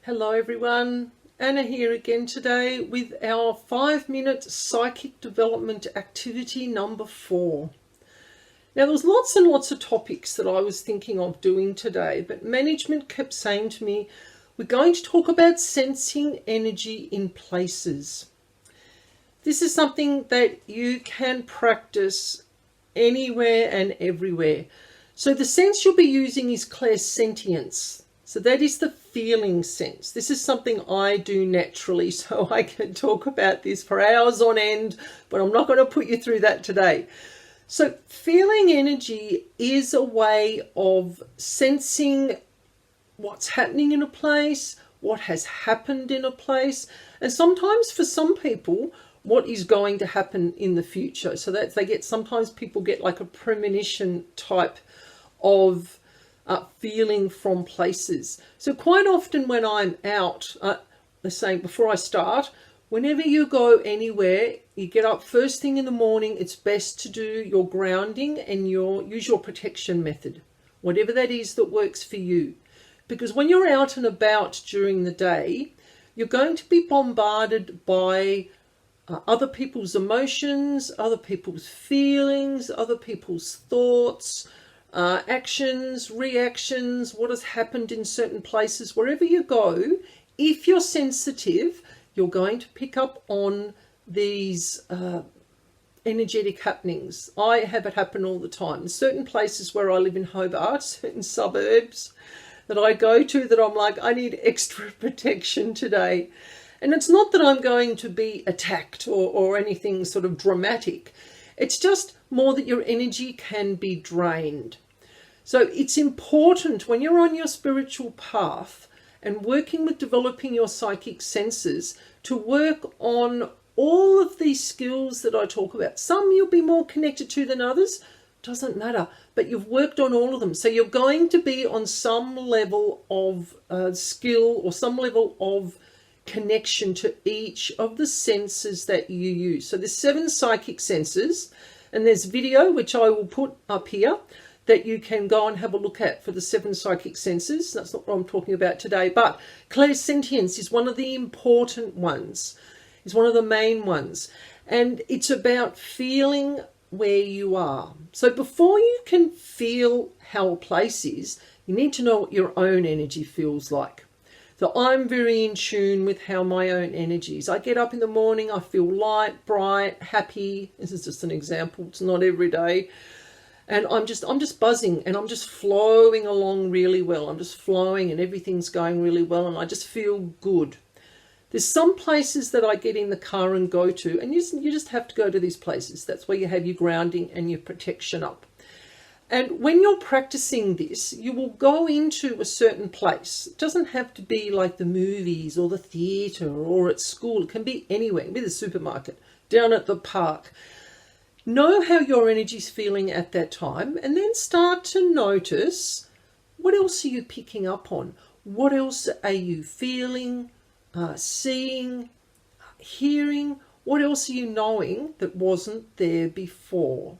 Hello everyone, Anna here again today with our 5-minute psychic development activity number 4. Now there was lots and lots of topics that I was thinking of doing today, but management kept saying to me, we're going to talk about sensing energy in places. This is something that you can practice anywhere and everywhere. So the sense you'll be using is clairsentience. So that is the feeling sense. This is something I do naturally, so I can talk about this for hours on end, but I'm not going to put you through that today. So feeling energy is a way of sensing what's happening in a place, what has happened in a place, and sometimes for some people, what is going to happen in the future. So that sometimes people get like a premonition type of feeling from places. So quite often when I'm out, let's say before I start, whenever you go anywhere, you get up first thing in the morning, it's best to do your grounding and use your protection method, whatever that is that works for you. Because when you're out and about during the day, you're going to be bombarded by other people's emotions, other people's feelings, other people's thoughts, actions, reactions, what has happened in certain places. Wherever you go, if you're sensitive, you're going to pick up on these energetic happenings. I have it happen all the time. Certain places where I live in Hobart, certain suburbs that I go to that I'm like, I need extra protection today. And it's not that I'm going to be attacked or anything sort of dramatic. It's just more that your energy can be drained. So it's important when you're on your spiritual path and working with developing your psychic senses to work on all of these skills that I talk about. Some you'll be more connected to than others, doesn't matter, but you've worked on all of them. So you're going to be on some level of skill or some level of connection to each of the senses that you use. So there's 7 psychic senses, and there's video which I will put up here that you can go and have a look at for the 7 psychic senses. That's not what I'm talking about today, but clairsentience is one of the important ones. It's one of the main ones, and it's about feeling where you are. So before you can feel how a place is, you need to know what your own energy feels like. So I'm very in tune with how my own energy is. I get up in the morning, I feel light, bright, happy. This is just an example. It's not every day. And I'm just buzzing and I'm just flowing along really well. I'm just flowing and everything's going really well and I just feel good. There's some places that I get in the car and go to, and you just have to go to these places. That's where you have your grounding and your protection up. And when you're practicing this, you will go into a certain place. It doesn't have to be like the movies or the theatre or at school. It can be anywhere. It can be the supermarket, down at the park. Know how your energy's feeling at that time, and then start to notice what else are you picking up on? What else are you feeling, seeing, hearing? What else are you knowing that wasn't there before?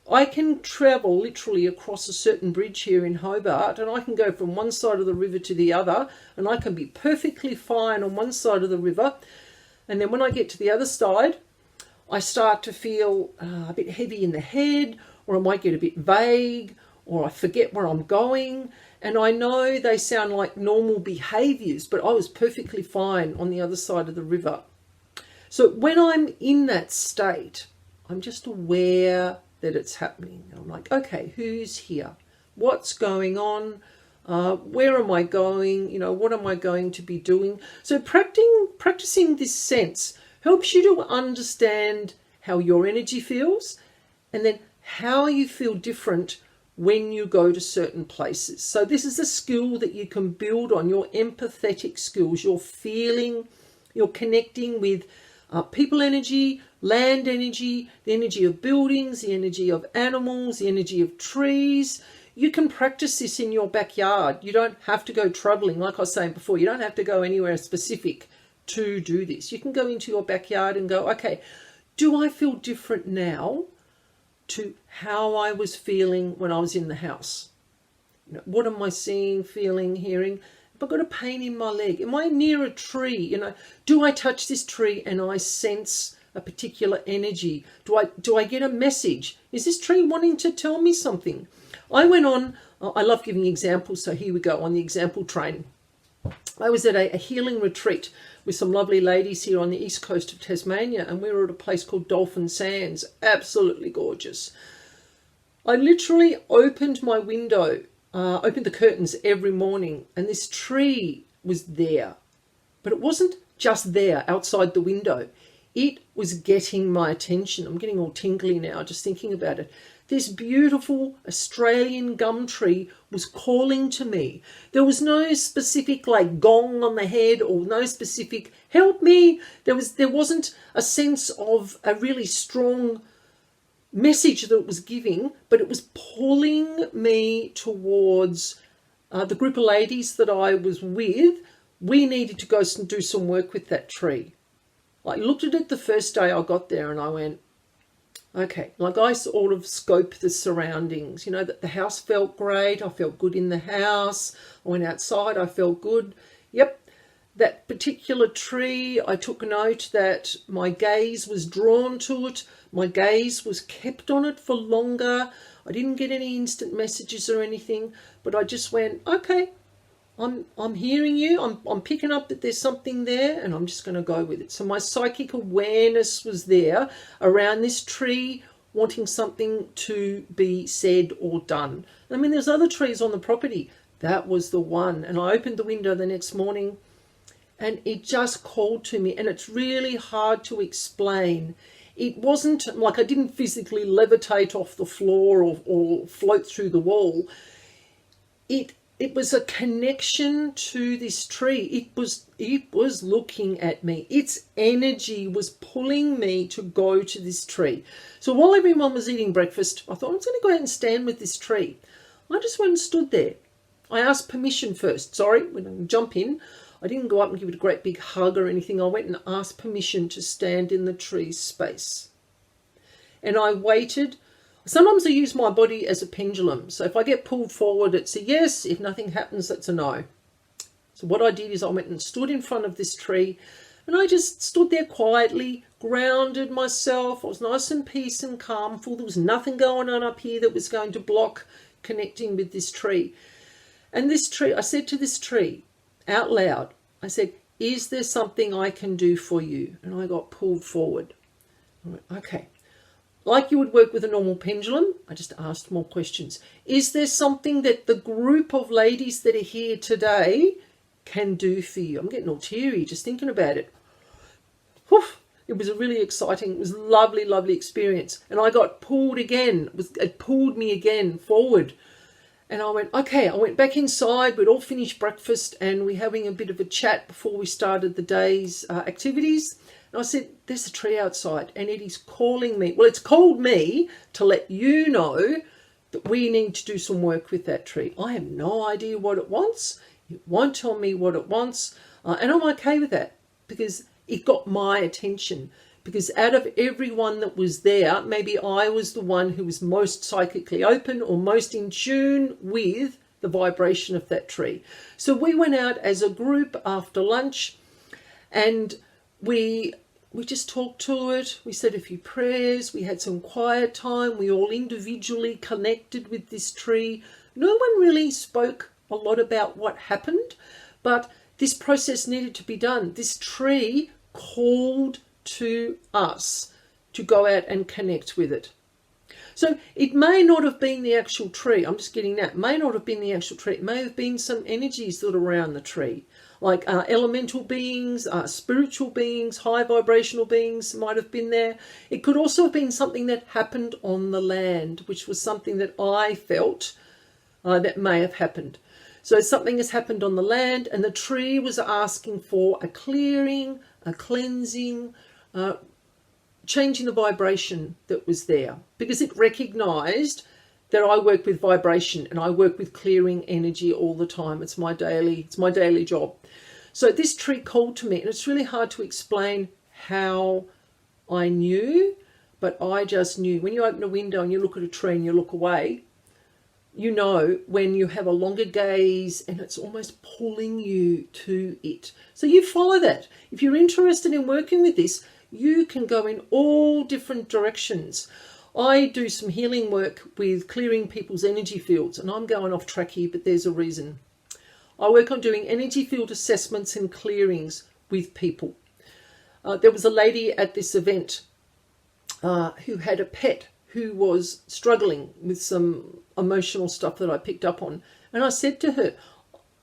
I can travel literally across a certain bridge here in Hobart, and I can go from one side of the river to the other, and I can be perfectly fine on one side of the river. And then when I get to the other side, I start to feel a bit heavy in the head, or I might get a bit vague, or I forget where I'm going. And I know they sound like normal behaviours, but I was perfectly fine on the other side of the river. So when I'm in that state, I'm just aware that it's happening. I'm like, okay, who's here? What's going on? Where am I going? You know, what am I going to be doing? So practicing this sense helps you to understand how your energy feels and then how you feel different when you go to certain places. So this is a skill that you can build on, your empathetic skills, your feeling, your connecting with people energy, land energy, the energy of buildings, the energy of animals, the energy of trees. You can practice this in your backyard. You don't have to go traveling. Like I was saying before, you don't have to go anywhere specific to do this. You can go into your backyard and go, okay, do I feel different now to how I was feeling when I was in the house? You know, what am I seeing, feeling, hearing? Have I got a pain in my leg? Am I near a tree? You know, do I touch this tree and I sense a particular energy? Do I get a message? Is this tree wanting to tell me something? I went on, I love giving examples, so here we go on the example train. I was at a healing retreat with some lovely ladies here on the east coast of Tasmania, and we were at a place called Dolphin Sands. Absolutely gorgeous. I literally opened my window, opened the curtains every morning, and this tree was there. But it wasn't just there outside the window. It was getting my attention. I'm getting all tingly now just thinking about it. This beautiful Australian gum tree was calling to me. There was no specific like gong on the head or no specific help me. There wasn't a sense of a really strong message that it was giving, but it was pulling me towards the group of ladies that I was with. We needed to go and do some work with that tree. I looked at it the first day I got there and I went, okay, like I sort of scoped the surroundings, you know, that the house felt great. I felt good in the house. I went outside, I felt good. Yep, that particular tree, I took note that my gaze was drawn to it. My gaze was kept on it for longer. I didn't get any instant messages or anything, but I just went, okay, I'm hearing you. I'm picking up that there's something there, and I'm just going to go with it. So my psychic awareness was there around this tree, wanting something to be said or done. I mean, there's other trees on the property. That was the one. And I opened the window the next morning, and it just called to me. And it's really hard to explain. It wasn't like I didn't physically levitate off the floor or float through the wall. It was a connection to this tree. It was looking at me. Its energy was pulling me to go to this tree. So while everyone was eating breakfast, I thought, I'm just going to go out and stand with this tree. I just went and stood there. I asked permission first. Sorry, when I jump in, I didn't go up and give it a great big hug or anything. I went and asked permission to stand in the tree's space. And I waited. Sometimes I use my body as a pendulum. So if I get pulled forward, it's a yes. If nothing happens, that's a no. So what I did is I went and stood in front of this tree, and I just stood there quietly, grounded myself. I was nice and peace and calmful. There was nothing going on up here that was going to block connecting with this tree. And this tree, I said to this tree out loud, I said, is there something I can do for you? And I got pulled forward. I went, okay. Like you would work with a normal pendulum, I just asked more questions. Is there something that the group of ladies that are here today can do for you? I'm getting all teary just thinking about it. Whew, it was a really exciting, it was a lovely, lovely experience. And I got pulled again. It pulled me again forward. And I went, okay, I went back inside. We'd all finished breakfast and we're having a bit of a chat before we started the day's activities. And I said, there's a tree outside and it is calling me. Well, it's called me to let you know that we need to do some work with that tree. I have no idea what it wants. It won't tell me what it wants. And I'm okay with that because it got my attention. Because out of everyone that was there, maybe I was the one who was most psychically open or most in tune with the vibration of that tree. So we went out as a group after lunch and we just talked to it. We said a few prayers. We had some quiet time. We all individually connected with this tree. No one really spoke a lot about what happened, but this process needed to be done. This tree called to us to go out and connect with it. So it may not have been the actual tree. I'm just getting that. It may not have been the actual tree. It may have been some energies that are around the tree. Like elemental beings, spiritual beings, high vibrational beings might have been there. It could also have been something that happened on the land, which was something that I felt that may have happened. So something has happened on the land and the tree was asking for a clearing, a cleansing, changing the vibration that was there. Because it recognized that I work with vibration and I work with clearing energy all the time. It's my daily job. So this tree called to me, and it's really hard to explain how I knew, but I just knew. When you open a window and you look at a tree and you look away, you know when you have a longer gaze and it's almost pulling you to it. So you follow that. If you're interested in working with this, you can go in all different directions. I do some healing work with clearing people's energy fields, and I'm going off track here, but there's a reason. I work on doing energy field assessments and clearings with people. There was a lady at this event who had a pet who was struggling with some emotional stuff that I picked up on. And I said to her,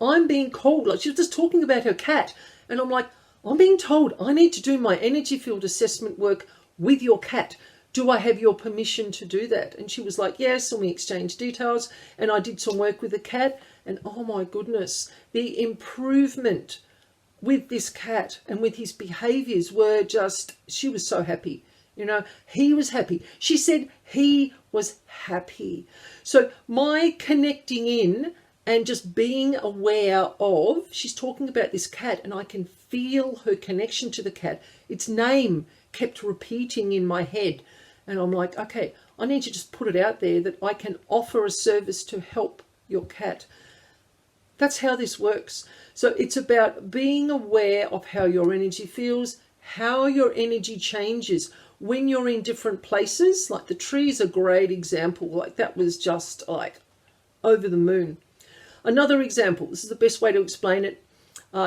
I'm being called, like she was just talking about her cat. And I'm like, I'm being told I need to do my energy field assessment work with your cat. Do I have your permission to do that? And she was like, yes. And we exchanged details. And I did some work with the cat. And oh my goodness, the improvement with this cat and with his behaviors were just, she was so happy. You know, he was happy. She said he was happy. So my connecting in and just being aware of, she's talking about this cat and I can feel her connection to the cat. Its name kept repeating in my head. And I'm like, okay, I need to just put it out there that I can offer a service to help your cat. That's how this works. So it's about being aware of how your energy feels, how your energy changes when you're in different places. Like the tree is a great example. Like that was just like over the moon. Another example, this is the best way to explain it,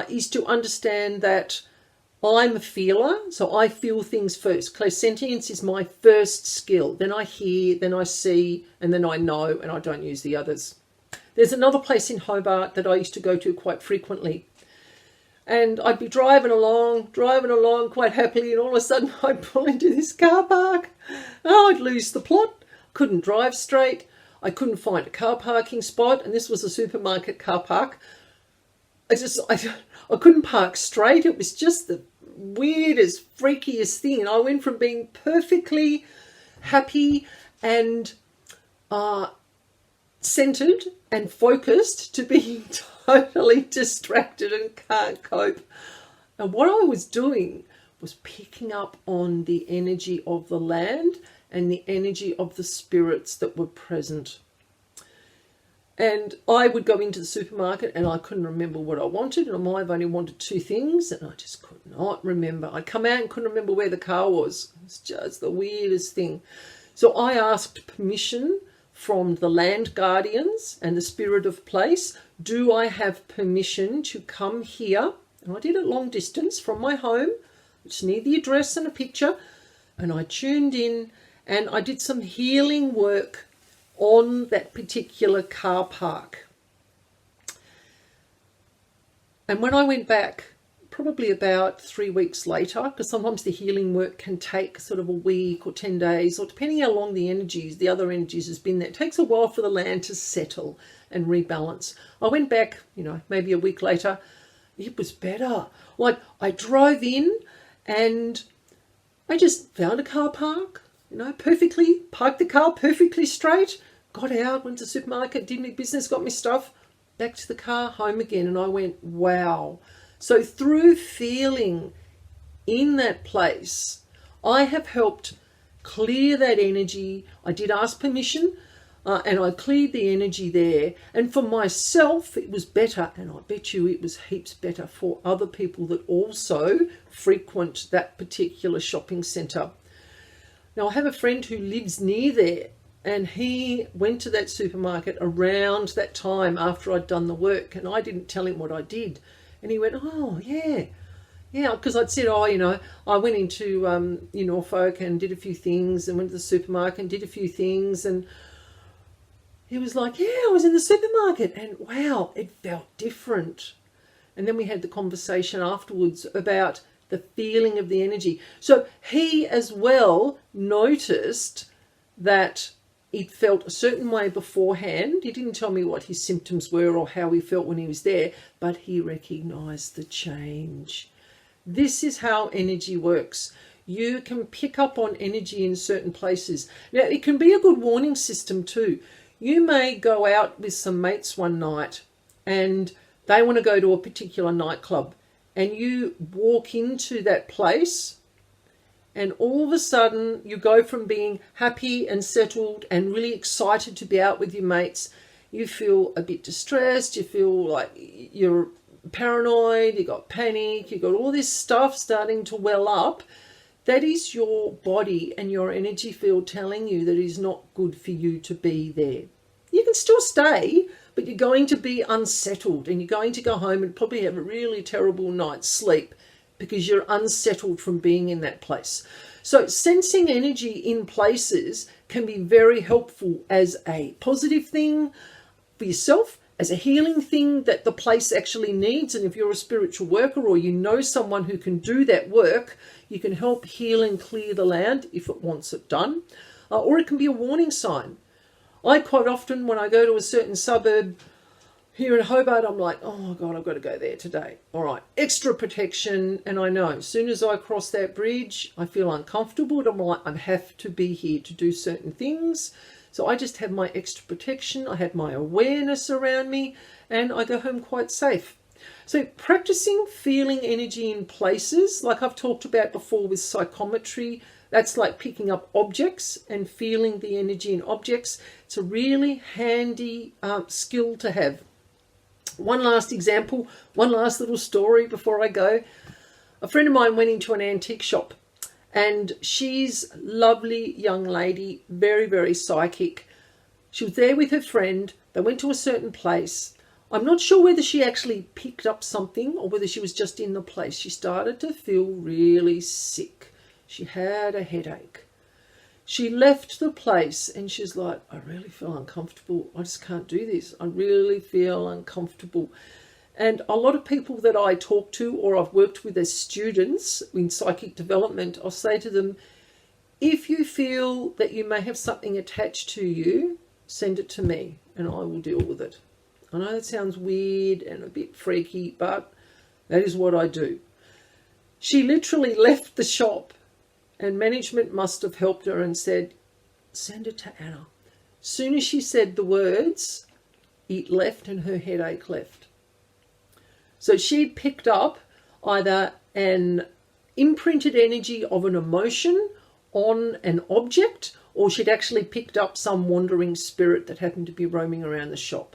is to understand that I'm a feeler, so I feel things first. Clairsentience is my first skill. Then I hear, then I see, and then I know, and I don't use the others. There's another place in Hobart that I used to go to quite frequently. And I'd be driving along quite happily, and all of a sudden I'd pull into this car park. Oh, I'd lose the plot. Couldn't drive straight. I couldn't find a car parking spot, and this was a supermarket car park. I couldn't park straight. It was just the weirdest, freakiest thing. And I went from being perfectly happy and centered and focused to being totally distracted and can't cope. And what I was doing was picking up on the energy of the land and the energy of the spirits that were present. And I would go into the supermarket and I couldn't remember what I wanted, and I might have only wanted two things, and I just could not remember. I'd come out and couldn't remember where the car was. It was just the weirdest thing. So I asked permission from the land guardians and the spirit of place. Do I have permission to come here? And I did it long distance from my home, which need the address and a picture. And I tuned in and I did some healing work on that particular car park. And when I went back, probably about 3 weeks later, because sometimes the healing work can take sort of a week or 10 days, or depending how long the other energies has been there, it takes a while for the land to settle and rebalance. I went back, maybe a week later. It was better. Like I drove in and I just found a car park, perfectly, parked the car perfectly straight, got out, went to the supermarket, did my business, got my stuff, back to the car, home again. And I went, wow. So through feeling in that place, I have helped clear that energy. I did ask permission and I cleared the energy there. And for myself, it was better. And I bet you it was heaps better for other people that also frequent that particular shopping centre. Now, I have a friend who lives near there, and he went to that supermarket around that time after I'd done the work, and I didn't tell him what I did. And he went, oh, yeah, because I'd said, I went into Norfolk and did a few things, and went to the supermarket and did a few things. And he was like, yeah, I was in the supermarket, and wow, it felt different. And then we had the conversation afterwards about the feeling of the energy. So he as well noticed that it felt a certain way beforehand. He didn't tell me what his symptoms were or how he felt when he was there, but he recognised the change. This is how energy works. You can pick up on energy in certain places. Now, it can be a good warning system too. You may go out with some mates one night and they want to go to a particular nightclub, and you walk into that place and all of a sudden you go from being happy and settled and really excited to be out with your mates, you feel a bit distressed, you feel like you're paranoid, you got panic, you got all this stuff starting to well up, that is your body and your energy field telling you that it is not good for you to be there. You can still stay, but you're going to be unsettled, and you're going to go home and probably have a really terrible night's sleep because you're unsettled from being in that place. So sensing energy in places can be very helpful as a positive thing for yourself, as a healing thing that the place actually needs. And if you're a spiritual worker or you know someone who can do that work, you can help heal and clear the land if it wants it done. Or it can be a warning sign. I quite often, when I go to a certain suburb here in Hobart, I'm like, oh my God, I've got to go there today. All right, extra protection. And I know as soon as I cross that bridge, I feel uncomfortable. And I'm like, I have to be here to do certain things. So I just have my extra protection. I have my awareness around me, and I go home quite safe. So practicing feeling energy in places, like I've talked about before with psychometry, that's like picking up objects and feeling the energy in objects. It's a really handy skill to have. One last example, one last little story before I go. A friend of mine went into an antique shop, and she's a lovely young lady, very, very psychic. She was there with her friend. They went to a certain place. I'm not sure whether she actually picked up something or whether she was just in the place. She started to feel really sick. She had a headache. She left the place and she's like, I really feel uncomfortable. I just can't do this. I really feel uncomfortable. And a lot of people that I talk to or I've worked with as students in psychic development, I'll say to them, if you feel that you may have something attached to you, send it to me and I will deal with it. I know that sounds weird and a bit freaky, but that is what I do. She literally left the shop, and management must have helped her and said, send it to Anna. As soon as she said the words, it left and her headache left. So she picked up either an imprinted energy of an emotion on an object, or she'd actually picked up some wandering spirit that happened to be roaming around the shop,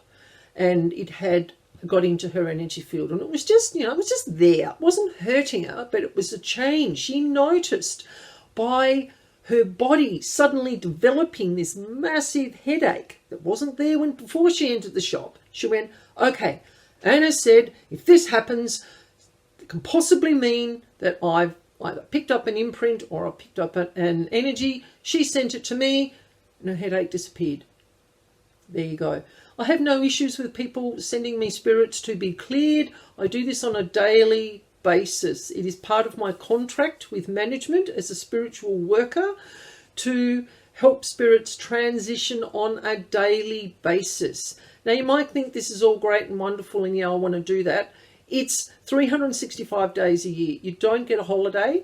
and it had got into her energy field. And it was just, it was just there. It wasn't hurting her, but it was a change. She noticed by her body suddenly developing this massive headache that wasn't there before she entered the shop. She went, okay, Anna said, if this happens, it can possibly mean that I've either picked up an imprint or I picked up an energy. She sent it to me and her headache disappeared. There you go. I have no issues with people sending me spirits to be cleared. I do this on a daily basis. It is part of my contract with management as a spiritual worker to help spirits transition on a daily basis. Now, you might think this is all great and wonderful and yeah, I want to do that. It's 365 days a year. You don't get a holiday.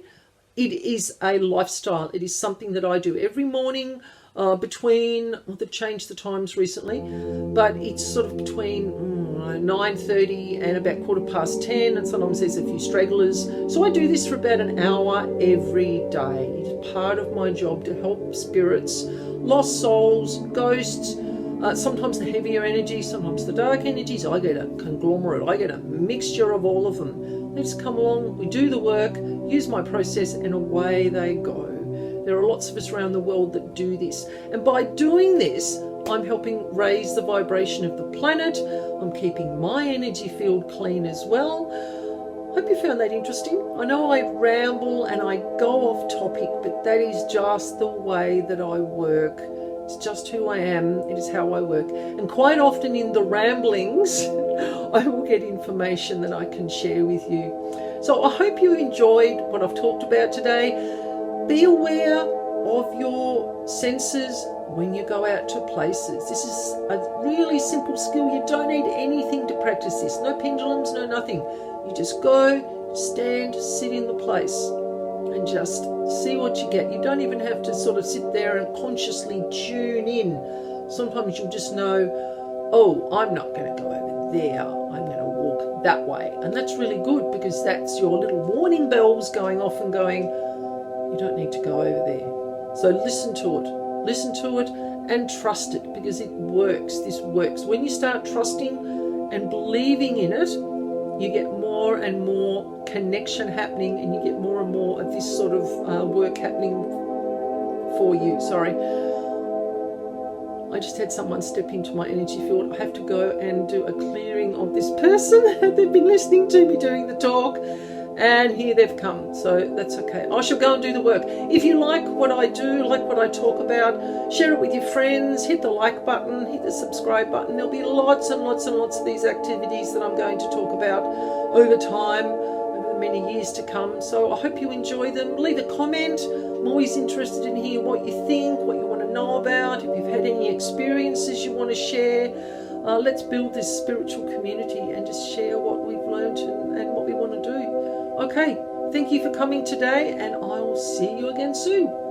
It is a lifestyle. It is something that I do every morning they've changed the times recently, but it's sort of between 9:30 and about 10:15, and sometimes there's a few stragglers. So I do this for about an hour every day. It's part of my job to help spirits, lost souls, ghosts, sometimes the heavier energies, sometimes the dark energies. I get a conglomerate. I get a mixture of all of them. They just come along, we do the work, use my process, and away they go. There are lots of us around the world that do this. And by doing this, I'm helping raise the vibration of the planet. I'm keeping my energy field clean as well. Hope you found that interesting. I know I ramble and I go off topic, but that is just the way that I work. It's just who I am. It is how I work. And quite often in the ramblings, I will get information that I can share with you. So I hope you enjoyed what I've talked about today. Be aware of your senses when you go out to places. This is a really simple skill. You don't need anything to practice this. No pendulums, no nothing. You just go, stand, sit in the place and just see what you get. You don't even have to sort of sit there and consciously tune in. Sometimes you'll just know, oh, I'm not going to go over there. I'm going to walk that way. And that's really good because that's your little warning bells going off and going, you don't need to go over there. So listen to it. listen to it, and trust it, because it works. This works. When you start trusting and believing in it, you get more and more connection happening, and you get more and more of this sort of work happening for you. Sorry. I just had someone step into my energy field. I have to go and do a clearing of this person. They've been listening to me doing the talk, and here they've come. So that's okay. I shall go and do the work. If you like what I do, like what I talk about, share it with your friends, hit the like button, hit the subscribe button. There'll be lots and lots and lots of these activities that I'm going to talk about over time, over the many years to come. So I hope you enjoy them. Leave a comment. I'm always interested in hearing what you think, what you want to know about, if you've had any experiences you want to share. Let's build this spiritual community and just share what we've learned and what we want to do. Okay, thank you for coming today, and I will see you again soon.